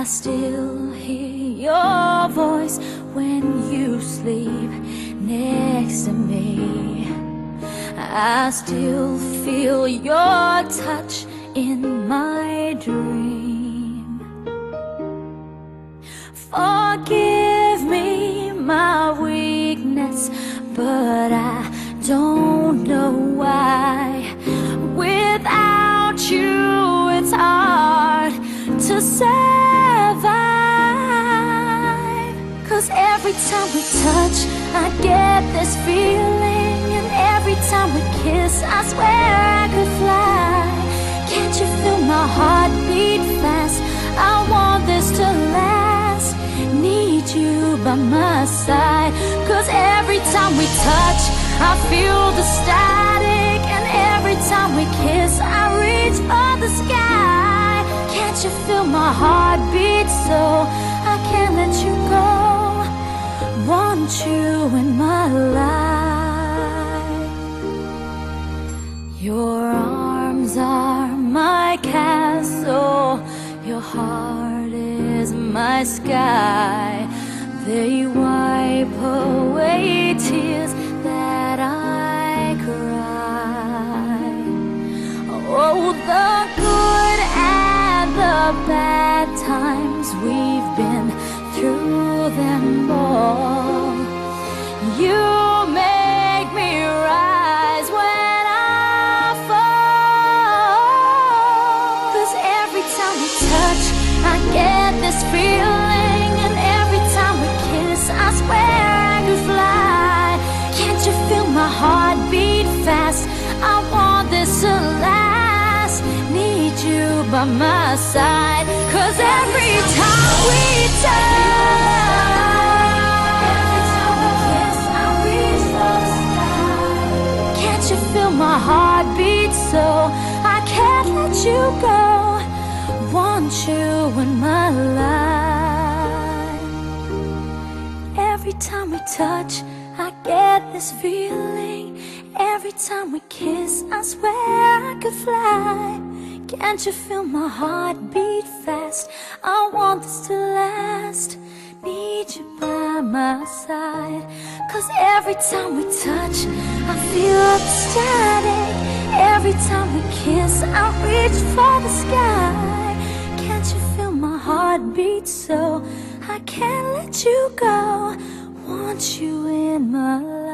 still hear your voice when you sleep next to me. I still feel your touch in my dream. Forgive me my weakness, but I don't know why. Without you, it's hard to survive. 'Cause every time we touch, I get this feeling, and every time we kiss, I swear I could fly. Can't you feel my heart beat fast? I want this to last. Need you by my side. 'Cause every time we touch, I feel the static, and every time we kiss, I reach for the sky. Can't you feel my heart beat so I can't let you go? Want you in my life. Your arms are my castle, your heart is my sky. They wipe away tears that I cry. Oh, the good and the bad times, we've been through them all. You make me rise when I fall. 'Cause every time we touch, I get this feeling, and every time we kiss, I swear I could fly. Can't you feel my heart beat fast? I want this to last. Need you by my side. 'Cause every time we touch, every time we kiss, I reach for the sky. Can't you feel my heart beat so I can't let you go? Want you in my life. Every time we touch, I get this feeling. Every time we kiss, I swear I could fly. Can't you feel my heart beat fast? I want this to last. Need you by my side. 'Cause every time we touch, I feel the static. Every time we kiss, I reach for the sky. Can't you feel my heart beat so I can't let you go? Want you in my life.